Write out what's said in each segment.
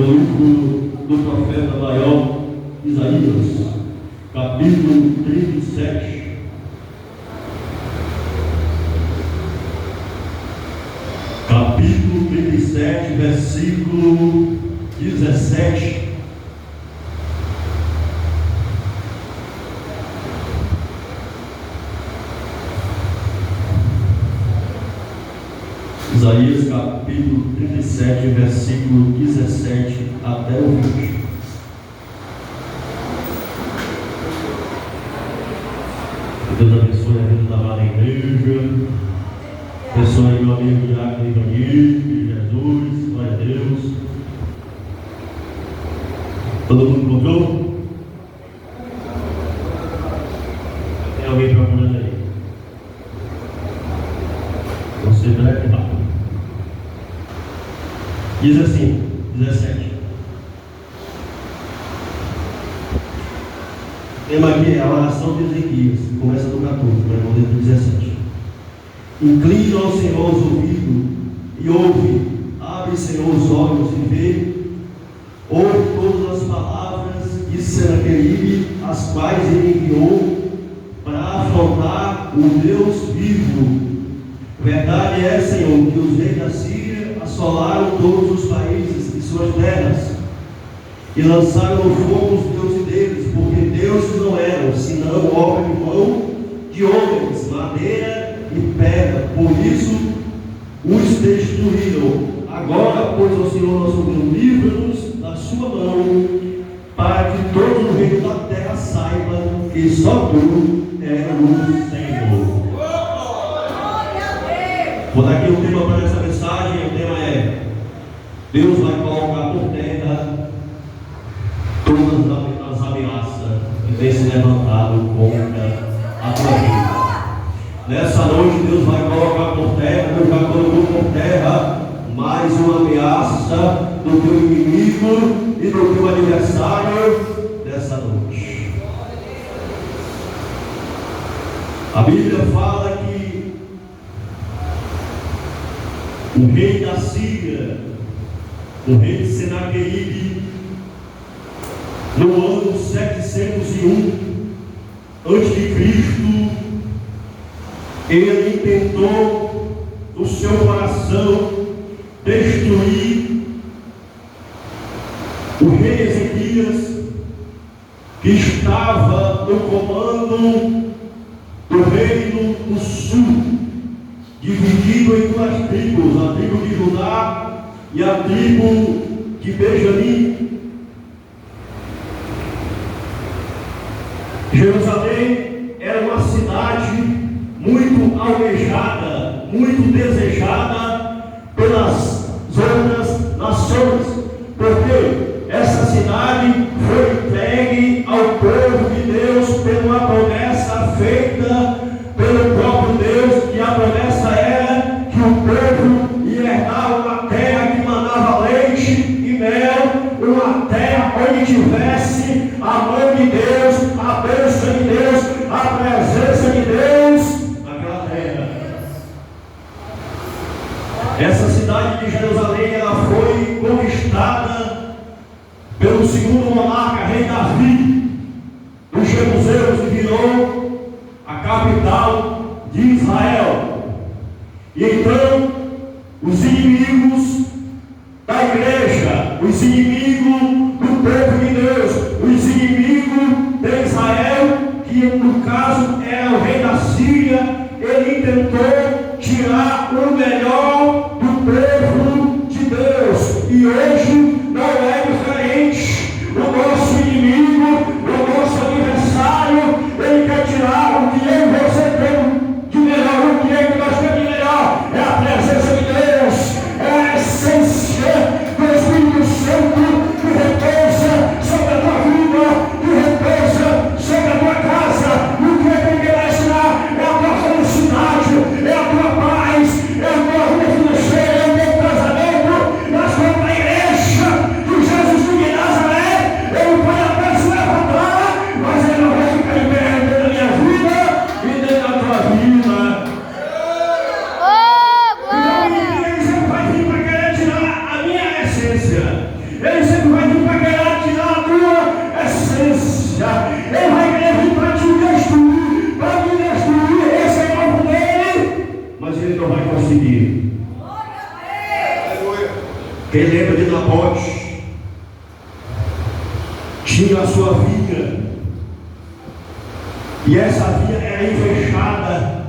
no livro do profeta maior Isaías, capítulo 37. Capítulo 37, versículo 17. Isaías capítulo 37, versículo 17 até o 20. Que Deus abençoe a vida da amada igreja. Abençoe meu amigo Diácono Ivanildo, Jesus, glória a Deus. Todo mundo encontrou? Tem alguém procurando aí? Você breve e rápido. Diz assim, 17. O tema aqui é a oração de Ezequias, começa no 14, vai responder no 17. Inclina ao Senhor os ouvidos e ouve, abre, Senhor, os olhos e vê, ouve todas as palavras de Senaqueribe, as quais ele enviou para afrontar o Deus vivo. Verdade é, Senhor, que os reis da Síria assolaram todos os países de suas terras e lançaram no fogo os deuses deles, porque deuses não eram, senão obra de mão de homens, madeira e pedra. Por isso os destruíram. Agora, pois, ó Senhor nosso Deus, livra-nos da sua mão, para que todo o reino da terra saiba que só tu és o Senhor. Vou dar aqui um tema para essa mensagem. O tema é: Deus vai colocar por terra todas as ameaças que têm se levantado contra a tua vida. Nessa noite Deus vai colocar por terra, Deus vai colocar por terra mais uma ameaça do teu inimigo e do teu adversário dessa noite. A Bíblia fala que o rei da Síria, o rei de Senaqueribe, no ano 701 a.C., ele intentou no seu coração destruir o rei Ezequias, que estava no comando do reino do sul, dividido em duas tribos, a tribo de Judá e a tribo de Benjamim. Jerusalém era uma cidade muito almejada, muito desejada pelas outras nações, porque essa cidade foi entregue ao povo de Deus por uma promessa feita pelo próprio Deus, e a promessa era que o povo ia herdar uma terra que manava leite e mel, uma terra onde tivesse a mão de Deus, a bênção de Deus, a presença de Deus naquela terra. Essa cidade de Jerusalém, ela foi conquistada pelo segundo monarca, rei Davi, dos jebuseus, e virou a capital de Israel. E então os inimigos da igreja, os inimigos do povo de Deus, os inimigos de Israel, que no caso era o rei da Síria, ele tentou tirar o melhor do povo de Deus. E hoje não é diferente. O nosso inimigo, o nosso adversário, ele quer tirar o que eu e você temos de melhor. O que é que nós temos de melhor? É a presença de Deus, é a essência do Espírito Santo Ele sempre vai vir para querer tirar a tua essência. Ele vai querer vir para te destruir, para te destruir. Esse é o alvo dele, mas ele não vai conseguir. Quem lembra de Nabote? Tinha a sua vinha, e essa vinha era fechada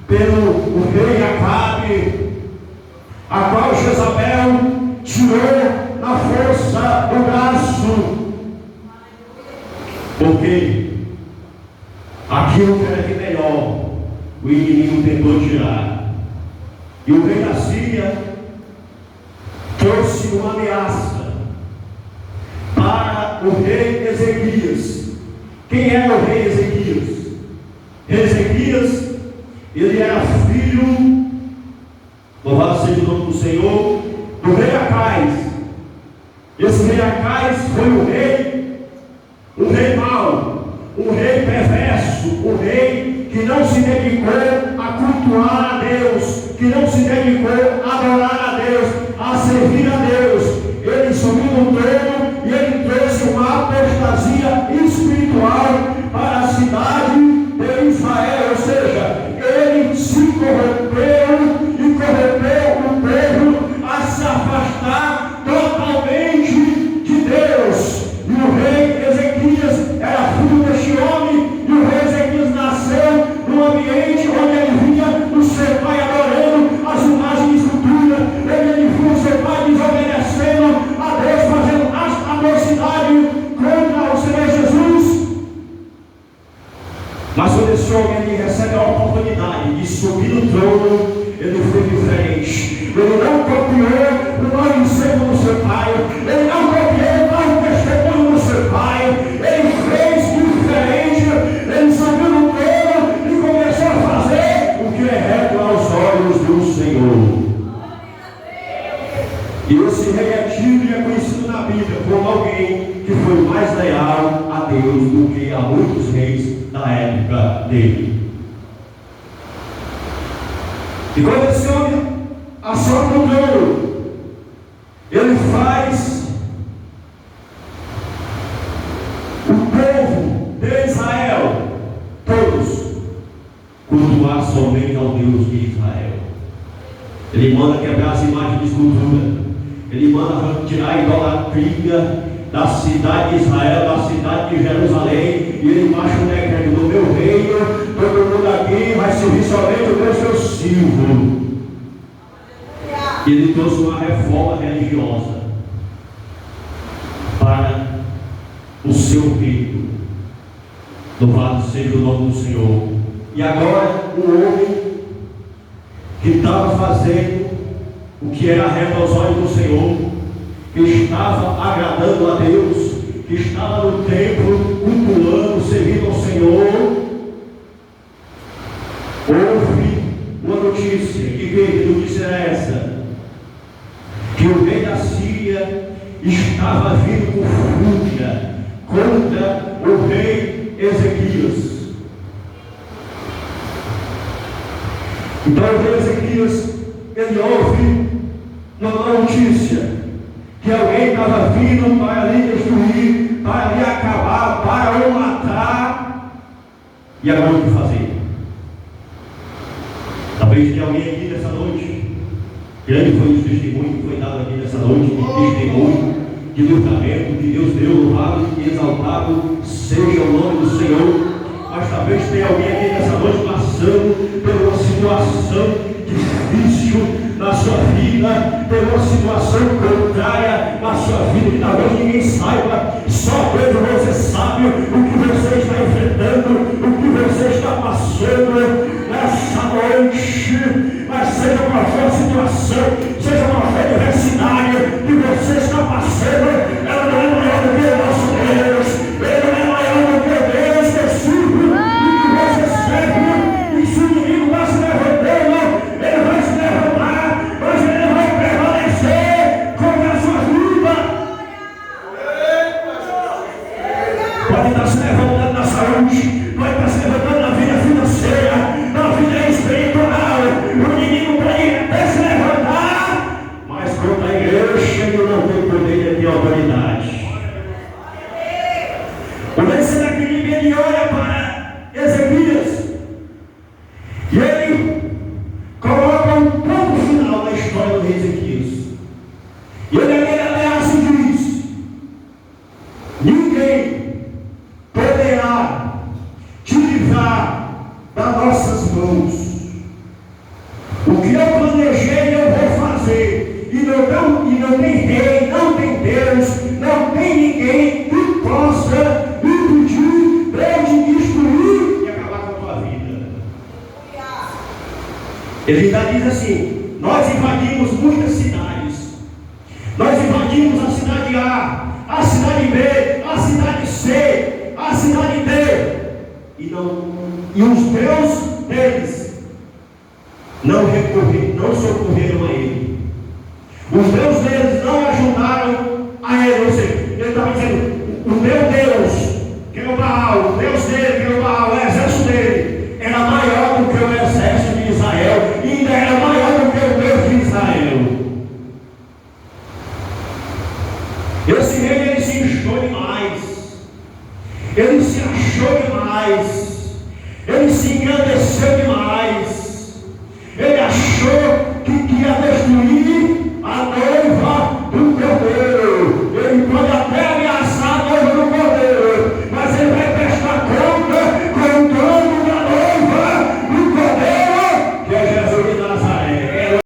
pelo rei Acabe, a qual Jezabel tirou na força do braço, porque aquilo que era de melhor o inimigo tentou tirar. E o rei da Síria trouxe uma ameaça para o rei Ezequias. Quem era o rei Ezequias? Ezequias, ele era filho, louvado seja o nome do Senhor, do rei Acais. Esse rei Acais foi um rei mau, um rei perverso, um rei que não se dedicou a cultuar a Deus, que não se dedicou a adorar a Deus, a servir a Deus. Ele subiu no trono e ele trouxe uma apostasia espiritual para a cidade de Israel, ou seja, ele se corrompeu e corrompeu o povo a se afastar totalmente de Deus. E o rei Ezequias era filho deste homem, e o rei Ezequias nasceu num ambiente onde ele via o seu pai adorando as imagens de escultura, ele viu o seu pai desobedecendo a Deus, fazendo atrocidade contra o Senhor Jesus. Mas quando esse homem ele recebe a oportunidade de subir no trono, ele foi diferente. Ele não copiou o mau ensino do seu pai, ele não copiou o mau testemunho do seu pai, ele fez diferente. Ele subiu no trono e começou a fazer o que é reto aos olhos do Senhor. E esse rei é tido e é conhecido na Bíblia como alguém que foi mais leal a Deus do que a muitos reis da época dele. E quando esse homem assombra o trono, ele faz o povo de Israel, todos, cultuar somente ao Deus de Israel. Ele manda quebrar as imagens de escultura, ele manda tirar a idolatria da cidade de Israel, da cidade de Jerusalém, e ele baixa um decreto: no meu reino, todo mundo aqui vai servir somente o Deus que eu sirvo. E ele trouxe uma reforma religiosa para o seu reino. Louvado seja o nome do Senhor. E agora o homem que estava fazendo o que era reto aos olhos do Senhor, que estava agradando a Deus, que estava no templo cultuando, servindo ao Senhor, houve uma notícia. Que notícia era essa? Que o rei da Síria estava vindo com fúria contra o rei Ezequias. Então o rei Ezequias, ele ouve uma notícia que alguém estava vindo para lhe destruir, para lhe acabar, para o matar. E agora o que fazer? Talvez tenha alguém aqui nessa noite. Grande foi o testemunho que foi dado aqui nessa noite, de testemunho, de livramento, que Deus deu, louvado e exaltado seja o nome do Senhor. Mas talvez tenha alguém aqui nessa noite passando por uma situação difícil na sua vida, por uma situação contrária na sua vida, que talvez ninguém saiba, só Deus você sabe o que você está enfrentando, o que você está passando nessa noite. Mas seja qual for a situação, seja qual for a adversidade que você está passando, ela não é maior do que o nosso Deus, ele não é maior do que o Deus que é surdo e que você serve. E se o inimigo vai se levantando, ele vai se levantar, mas ele vai prevalecer contra a sua vida. Pode estar se levantando na saúde, pode estar se levantando na vida financeira, na vida espiritual. O inimigo pode até se levantar, mas contra a igreja ele não tem poder de autoridade. O rei Senaqueribe, ele olha para Ezequias e ele coloca um ponto final na história do rei Ezequias. E ele ameaça e diz: ninguém poderá te livrar das nossas mãos. O que eu planejei eu vou fazer. E não tem rei, não tem Deus, não tem ninguém que possa me impedir de te destruir e acabar com a tua vida. Ele ainda diz assim: nós invadimos muitas cidades. Nós invadimos a cidade A cidade B, a cidade C, a cidade D. E os Deus deles não socorreram a ele. Os Deus deles não ajudaram a ele. Ou seja, ele estava dizendo: o meu Deus, que é o Baal, o Deus dele, que é o Baal, o exército dele, era maior do que o exército de Israel, e ainda era